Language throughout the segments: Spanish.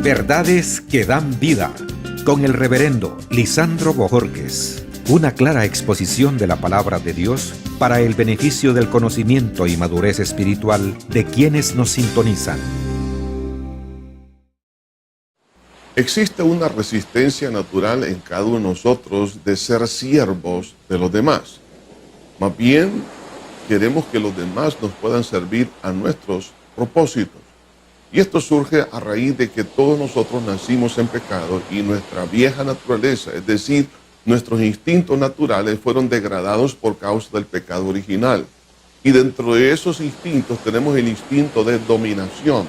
Verdades que dan vida, con el reverendo Lisandro Bojorquez. Una clara exposición de la palabra de Dios para el beneficio del conocimiento y madurez espiritual de quienes nos sintonizan. Existe una resistencia natural en cada uno de nosotros de ser siervos de los demás. Más bien, queremos que los demás nos puedan servir a nuestros propósitos. Y esto surge a raíz de que todos nosotros nacimos en pecado y nuestra vieja naturaleza, es decir, nuestros instintos naturales fueron degradados por causa del pecado original. Y dentro de esos instintos tenemos el instinto de dominación,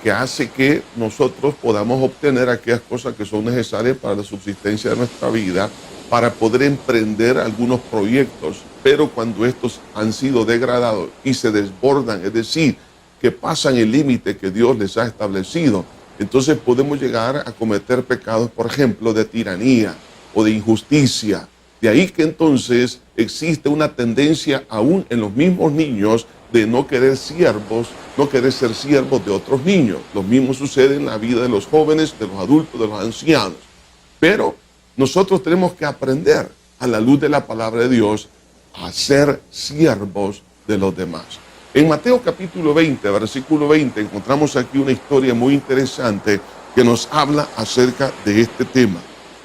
que hace que nosotros podamos obtener aquellas cosas que son necesarias para la subsistencia de nuestra vida, para poder emprender algunos proyectos. Pero cuando estos han sido degradados y se desbordan, es decir, que pasan el límite que Dios les ha establecido, entonces podemos llegar a cometer pecados, por ejemplo, de tiranía o de injusticia. De ahí que entonces existe una tendencia aún en los mismos niños de no querer ser siervos de otros niños. Lo mismo sucede en la vida de los jóvenes, de los adultos, de los ancianos. Pero nosotros tenemos que aprender a la luz de la palabra de Dios a ser siervos de los demás. En Mateo capítulo 20, versículo 20, encontramos aquí una historia muy interesante que nos habla acerca de este tema.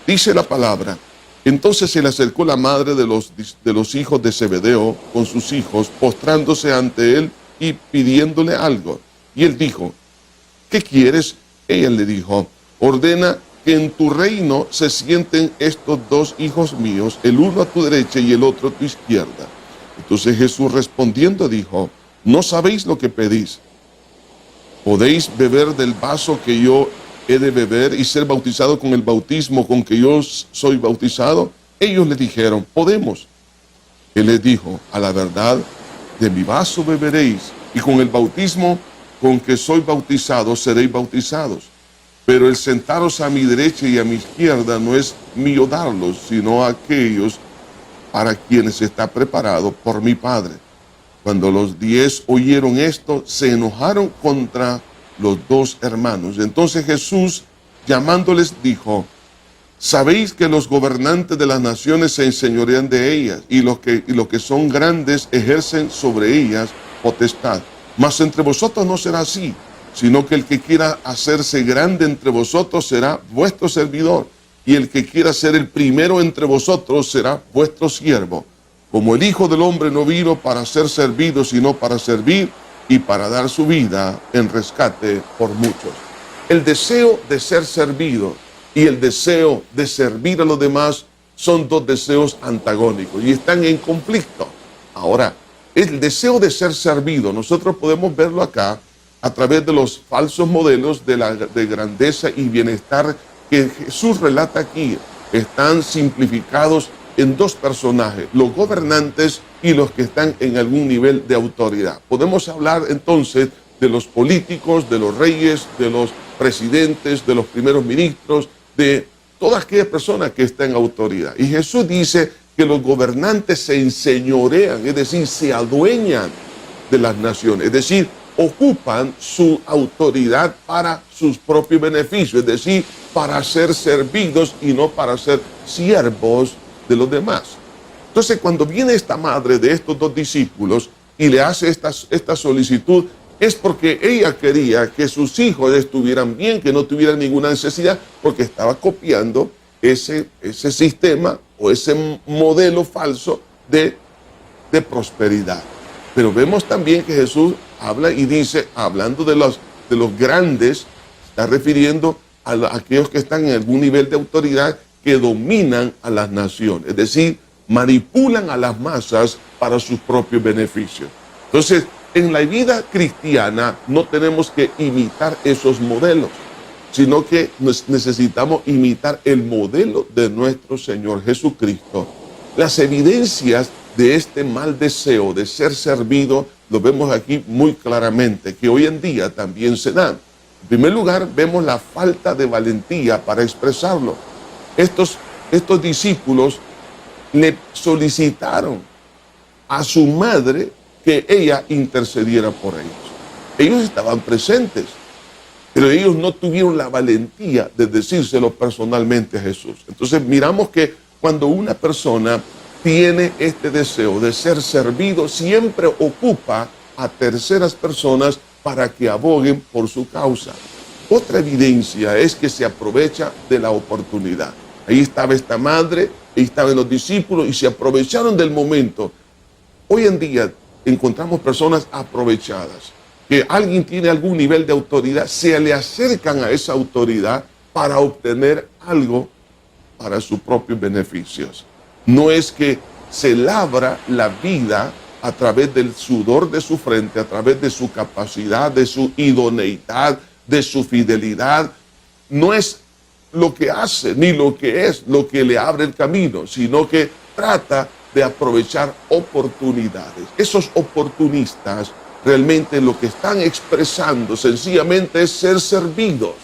Dice la palabra: entonces se le acercó la madre de los hijos de Zebedeo con sus hijos, postrándose ante él y pidiéndole algo. Y él dijo: ¿qué quieres? Ella le dijo: ordena que en tu reino se sienten estos dos hijos míos, el uno a tu derecha y el otro a tu izquierda. Entonces Jesús respondiendo dijo: ¿no sabéis lo que pedís? ¿Podéis beber del vaso que yo he de beber y ser bautizado con el bautismo con que yo soy bautizado? Ellos le dijeron: podemos. Él les dijo: a la verdad, de mi vaso beberéis, y con el bautismo con que soy bautizado seréis bautizados. Pero el sentaros a mi derecha y a mi izquierda no es mío darlos, sino a aquellos para quienes está preparado por mi Padre. Cuando los 10 oyeron esto, se enojaron contra los dos hermanos. Entonces Jesús, llamándoles, dijo: sabéis que los gobernantes de las naciones se enseñorean de ellas, y los que son grandes ejercen sobre ellas potestad. Mas entre vosotros no será así, sino que el que quiera hacerse grande entre vosotros será vuestro servidor, y el que quiera ser el primero entre vosotros será vuestro siervo. Como el Hijo del Hombre no vino para ser servido, sino para servir y para dar su vida en rescate por muchos. El deseo de ser servido y el deseo de servir a los demás son dos deseos antagónicos y están en conflicto. Ahora, el deseo de ser servido, nosotros podemos verlo acá a través de los falsos modelos de grandeza y bienestar que Jesús relata aquí. Están simplificados en dos personajes: los gobernantes y los que están en algún nivel de autoridad. Podemos hablar entonces de los políticos, de los reyes, de los presidentes, de los primeros ministros, de todas aquellas personas que están en autoridad. Y Jesús dice que los gobernantes se enseñorean, es decir, se adueñan de las naciones, es decir, ocupan su autoridad para sus propios beneficios, es decir, para ser servidos y no para ser siervos de los demás. Entonces, cuando viene esta madre de estos dos discípulos y le hace esta solicitud, es porque ella quería que sus hijos estuvieran bien, que no tuvieran ninguna necesidad, porque estaba copiando ese sistema o ese modelo falso de prosperidad. Pero vemos también que Jesús habla y dice, hablando de los grandes, está refiriendo a aquellos que están en algún nivel de autoridad, que dominan a las naciones, es decir, manipulan a las masas para sus propios beneficios. Entonces, en la vida cristiana no tenemos que imitar esos modelos, sino que necesitamos imitar el modelo de nuestro Señor Jesucristo. Las evidencias de este mal deseo de ser servido lo vemos aquí muy claramente, que hoy en día también se dan. En primer lugar, vemos la falta de valentía para expresarlo. Estos discípulos le solicitaron a su madre que ella intercediera por ellos. Ellos estaban presentes. pero ellos no tuvieron la valentía de decírselo personalmente a Jesús. Entonces miramos que cuando una persona tiene este deseo de ser servido, siempre ocupa a terceras personas para que aboguen por su causa. Otra evidencia es que se aprovecha de la oportunidad. Ahí estaba esta madre, ahí estaban los discípulos y se aprovecharon del momento. Hoy en día encontramos personas aprovechadas, que alguien tiene algún nivel de autoridad, se le acercan a esa autoridad para obtener algo para sus propios beneficios. No es que se labra la vida a través del sudor de su frente, a través de su capacidad, de su idoneidad, de su fidelidad. No es lo que hace ni lo que es lo que le abre el camino, sino que trata de aprovechar oportunidades. Esos oportunistas realmente lo que están expresando sencillamente es ser servidos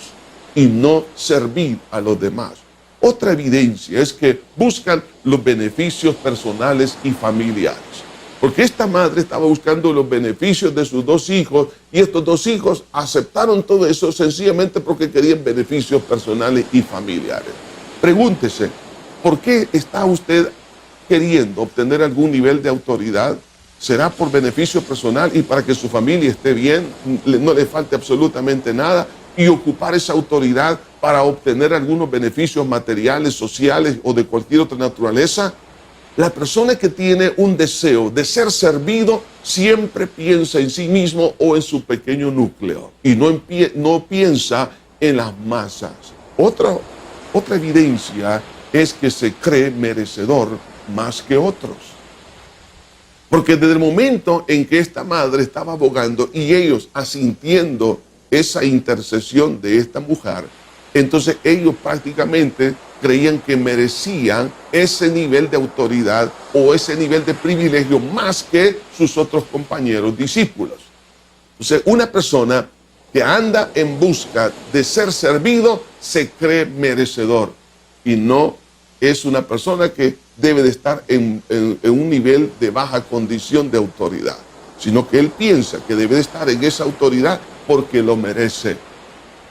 y no servir a los demás. Otra evidencia es que buscan los beneficios personales y familiares. Porque esta madre estaba buscando los beneficios de sus dos hijos y estos dos hijos aceptaron todo eso sencillamente porque querían beneficios personales y familiares. Pregúntese, ¿por qué está usted queriendo obtener algún nivel de autoridad? ¿Será por beneficio personal y para que su familia esté bien, no le falte absolutamente nada, y ocupar esa autoridad para obtener algunos beneficios materiales, sociales o de cualquier otra naturaleza? La persona que tiene un deseo de ser servido siempre piensa en sí mismo o en su pequeño núcleo y no piensa en las masas. Otra evidencia es que se cree merecedor más que otros. Porque desde el momento en que esta madre estaba abogando y ellos asintiendo esa intercesión de esta mujer, entonces ellos prácticamente creían que merecían ese nivel de autoridad o ese nivel de privilegio más que sus otros compañeros discípulos. Entonces, una persona que anda en busca de ser servido se cree merecedor y no es una persona que debe de estar en un nivel de baja condición de autoridad, sino que él piensa que debe de estar en esa autoridad porque lo merece.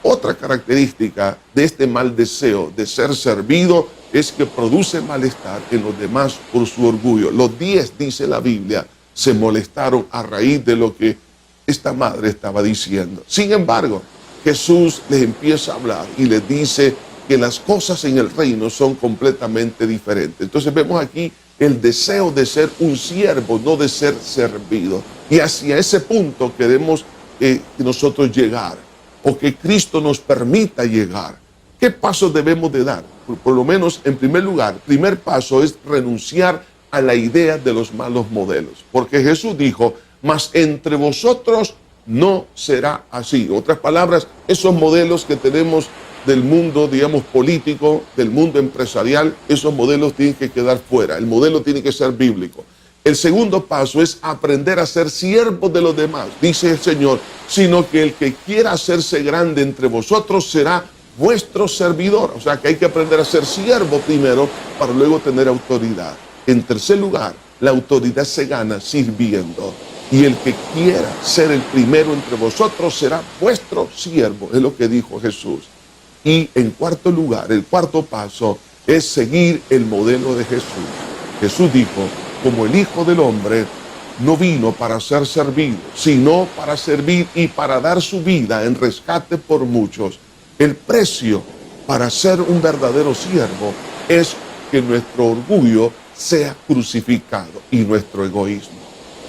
Otra característica de este mal deseo de ser servido es que produce malestar en los demás por su orgullo. Los 10, dice la Biblia, se molestaron a raíz de lo que esta madre estaba diciendo. Sin embargo, Jesús les empieza a hablar y les dice que las cosas en el reino son completamente diferentes. Entonces vemos aquí el deseo de ser un siervo, no de ser servido. Y hacia ese punto queremos nosotros llegar, o que Cristo nos permita llegar. ¿Qué pasos debemos de dar? Por lo menos, en primer lugar, primer paso es renunciar a la idea de los malos modelos. Porque Jesús dijo, mas entre vosotros no será así. En otras palabras, esos modelos que tenemos del mundo, digamos, político, del mundo empresarial, esos modelos tienen que quedar fuera. El modelo tiene que ser bíblico. El segundo paso es aprender a ser siervos de los demás. Dice el Señor, sino que el que quiera hacerse grande entre vosotros será vuestro servidor. O sea que hay que aprender a ser siervo primero para luego tener autoridad. En tercer lugar, la autoridad se gana sirviendo. Y el que quiera ser el primero entre vosotros será vuestro siervo. Es lo que dijo Jesús. Y en cuarto lugar, el cuarto paso es seguir el modelo de Jesús. Jesús dijo, como el Hijo del Hombre no vino para ser servido, sino para servir y para dar su vida en rescate por muchos. El precio para ser un verdadero siervo es que nuestro orgullo sea crucificado y nuestro egoísmo.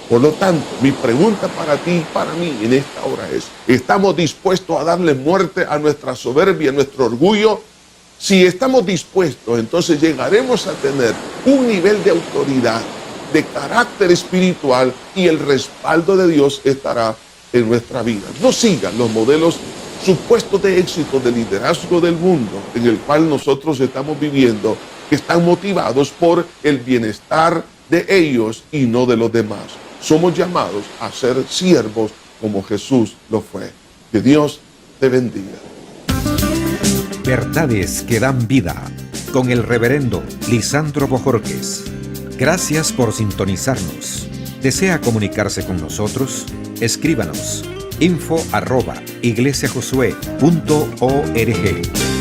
Por lo tanto, mi pregunta para ti y para mí en esta hora es, ¿estamos dispuestos a darle muerte a nuestra soberbia, a nuestro orgullo? Si estamos dispuestos, entonces llegaremos a tener un nivel de autoridad, de carácter espiritual, y el respaldo de Dios estará en nuestra vida. No sigan los modelos supuestos de éxito de liderazgo del mundo en el cual nosotros estamos viviendo, que están motivados por el bienestar de ellos y no de los demás. Somos llamados a ser siervos como Jesús lo fue. Que Dios te bendiga. Verdades que dan vida, con el reverendo Lisandro Bojorquez. Gracias por sintonizarnos. ¿Desea comunicarse con nosotros? Escríbanos info@iglesiajosué.org.